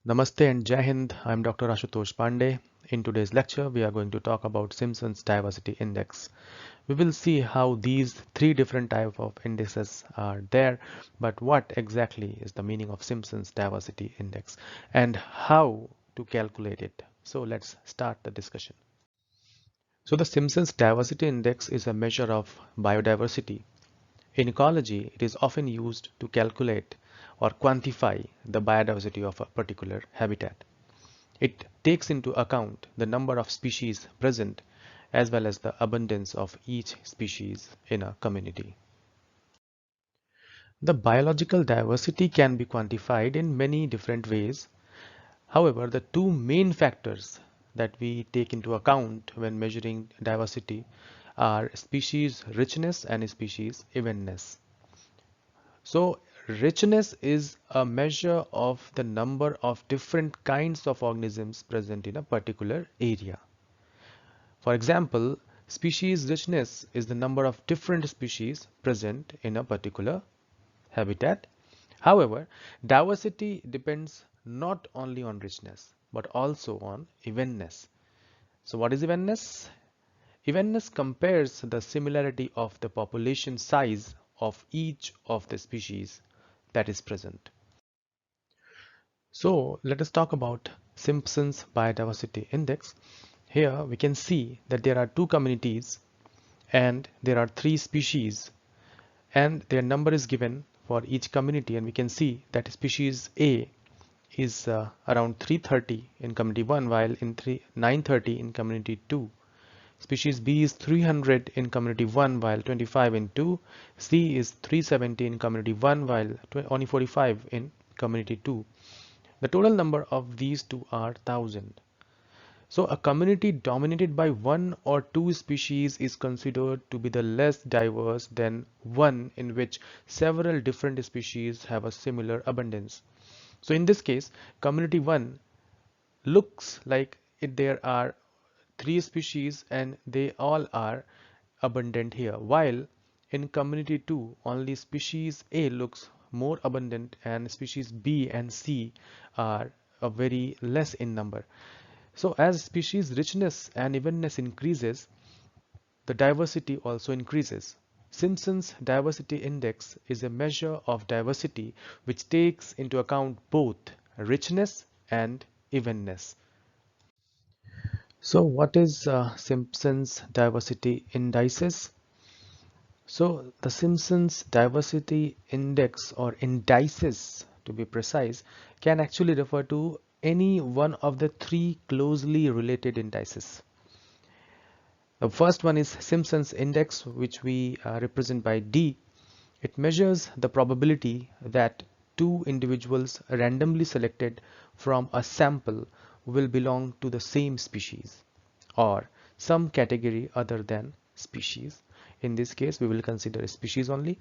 Namaste and Jai Hind. I'm Dr. Ashutosh Pandey. In today's lecture, we are going to talk about Simpson's Diversity Index. We will see how these three different types of indices are there, but what exactly is the meaning of Simpson's Diversity Index and how to calculate it. So let's start the discussion. So the Simpson's Diversity Index is a measure of biodiversity. In ecology, it is often used to calculate or quantify the biodiversity of a particular habitat. It takes into account the number of species present as well as the abundance of each species in a community. The biological diversity can be quantified in many different ways. However, the two main factors that we take into account when measuring diversity are species richness and species evenness. So richness is a measure of the number of different kinds of organisms present in a particular area. For example, species richness is the number of different species present in a particular habitat. However, diversity depends not only on richness but also on evenness. So what is evenness? Evenness compares the similarity of the population size of each of the species that is present. So let us talk about Simpson's Biodiversity Index. Here we can see that there are two communities and there are three species and their number is given for each community, and we can see that species A is around 330 in community 1 while in 930 in community 2. Species B is 300 in community 1 while 25 in 2. C is 370 in community 1 while only 45 in community 2. The total number of these two are 1000. So a community dominated by one or two species is considered to be the less diverse than one in which several different species have a similar abundance. So in this case, community 1 looks like there are three species and they all are abundant here, while in community 2 only species A looks more abundant and species B and C are very less in number. So as species richness and evenness increases, the diversity also increases. Simpson's Diversity Index is a measure of diversity which takes into account both richness and evenness. So what is Simpson's Diversity Indices? So the Simpson's Diversity Index, or indices to be precise, can actually refer to any one of the three closely related indices. The first one is Simpson's Index, which we represent by D. It measures the probability that two individuals randomly selected from a sample will belong to the same species or some category other than species. In this case, we will consider species only.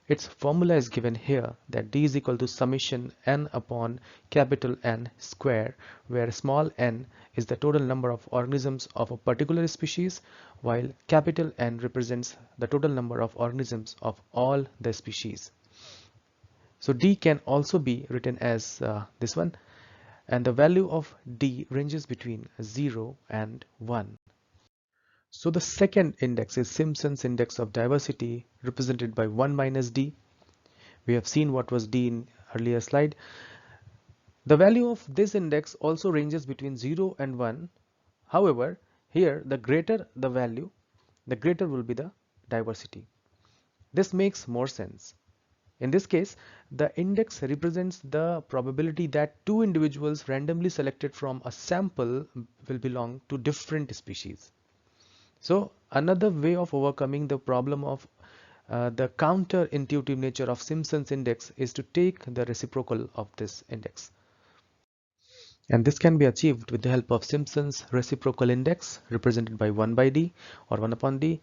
Its formula is given here, that D is equal to summation n upon capital N square, where small n is the total number of organisms of a particular species, while capital N represents the total number of organisms of all the species. So D can also be written as this one, and the value of D ranges between 0 and 1. So the second index is Simpson's Index of Diversity, represented by 1 minus D. We have seen what was D in earlier slide. The value of this index also ranges between 0 and 1. However, here the greater the value, the greater will be the diversity. This makes more sense. In this case, the index represents the probability that two individuals randomly selected from a sample will belong to different species. So another way of overcoming the problem of the counterintuitive nature of Simpson's index is to take the reciprocal of this index. And this can be achieved with the help of Simpson's reciprocal index, represented by 1 by D or 1 upon D.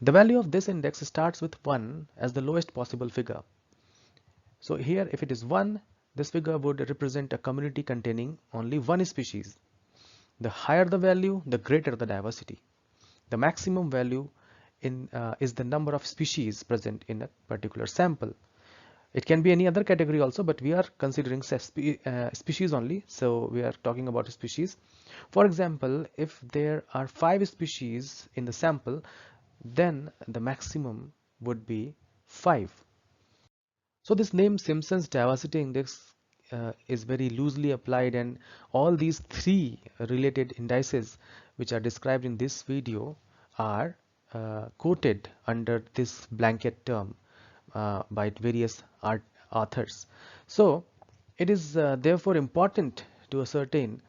The value of this index starts with 1 as the lowest possible figure. So here, if it is 1, this figure would represent a community containing only one species. The higher the value, the greater the diversity. The maximum value is the number of species present in a particular sample. It can be any other category also, but we are considering species only, so we are talking about species. For example, if there are 5 species in the sample, then the maximum would be 5. So this name Simpson's Diversity Index is very loosely applied, and all these 3 related indices which are described in this video are quoted under this blanket term by various authors. So it is therefore important to ascertain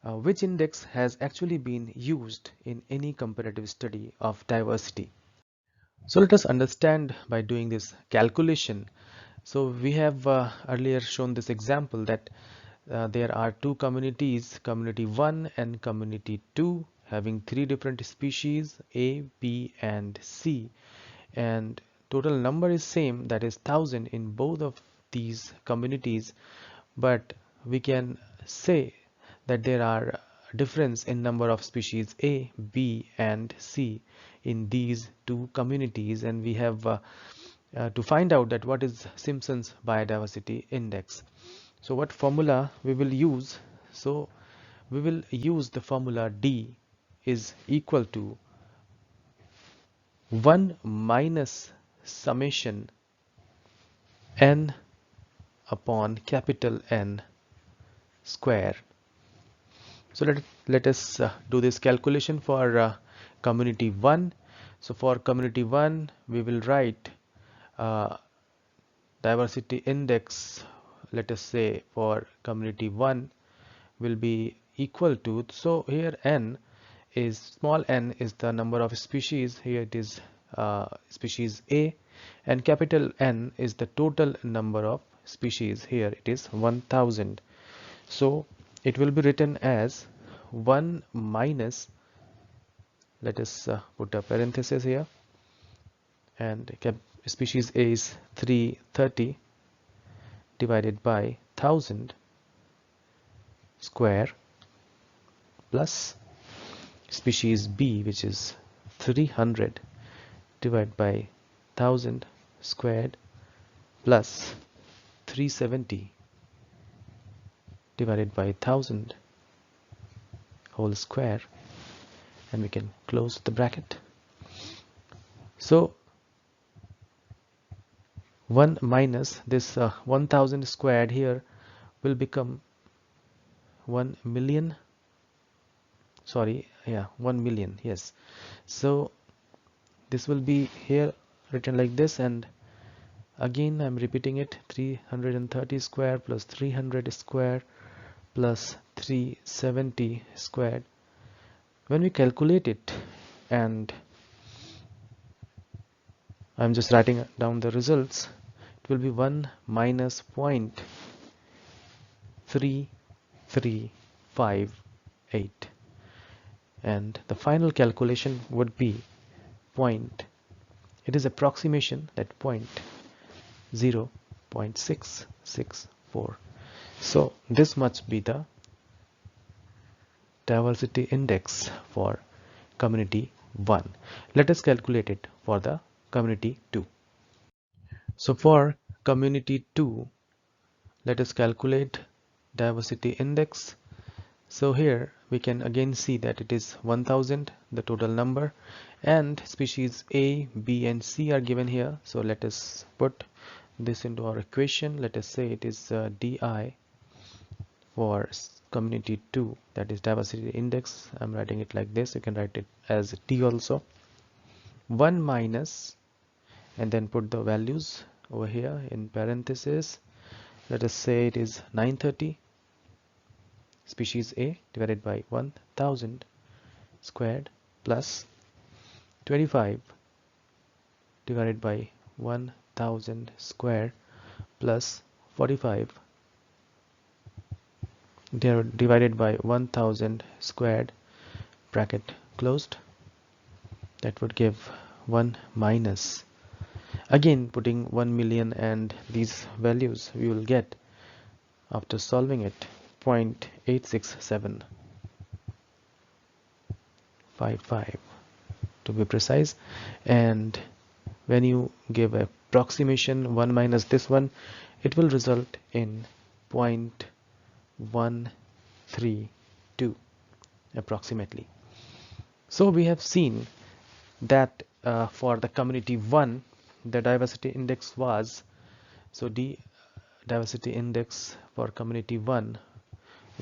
which index has actually been used in any comparative study of diversity. So let us understand by doing this calculation. So we have earlier shown this example that there are 2 communities, community 1 and community 2, having 3 different species A, B and C, and total number is same, that is 1000 in both of these communities, but we can say that there are difference in number of species A, B and C in these 2 communities, and we have to find out that what is Simpson's biodiversity index. So what formula we will use? So we will use the formula D is equal to 1 minus summation n upon capital N square. So let us do this calculation for community 1. So for community 1 we will write uh, diversity index, let us say for community 1 will be equal to, so here n is, small n is the number of species, here it is species A, and capital N is the total number of species, here it is 1000. So it will be written as 1 minus, let us put a parenthesis here, and species A is 330 divided by 1000 square plus species B, which is 300 divided by 1000 squared plus 370 divided by 1000 whole square, and we can close the bracket. So 1 minus this 1000 squared here will become 1 million, sorry, yeah, 1 million, yes. So this will be here written like this, and again I'm repeating it, 330 square plus 300 square plus 370 squared. When we calculate it, and I'm just writing down the results, it will be 1 minus 0.3358, and the final calculation would be it is approximation, that 0.664. So this must be the diversity index for community 1. Let us calculate it for the community 2. So for community 2, let us calculate diversity index. So here we can again see that it is 1000, the total number, and species A, B and C are given here. So let us put this into our equation. Let us say it is DI for community 2, that is diversity index. I'm writing it like this, you can write it as D also, 1 minus, and then put the values over here in parentheses. Let us say it is 930 species A divided by 1000 squared plus 25 divided by 1000 square plus 45 divided by 1000 squared, bracket closed. That would give 1 minus, again putting 1 million and these values we will get after solving it 0.86755 to be precise. And when you give a approximation 1 minus this one, it will result in 0.132 approximately. So we have seen that for the community 1, the diversity index was, so the diversity index for community 1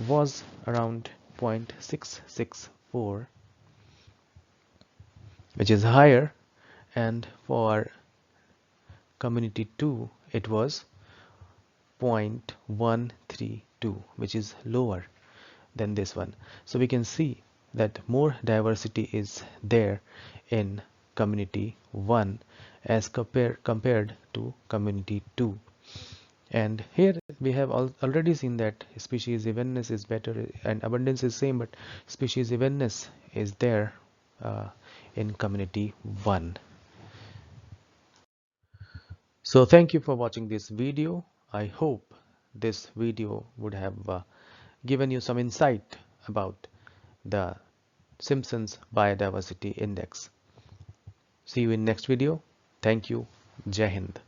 was around 0.664, which is higher, and for community 2 it was 0.132, which is lower than this one. So we can see that more diversity is there in community 1 as compared to community 2. And here we have already seen that species evenness is better and abundance is same, but species evenness is there in community 1. So thank you for watching this video. I hope this video would have given you some insight about the Simpsons Biodiversity Index. See you in next video. Thank you. Jai Hind.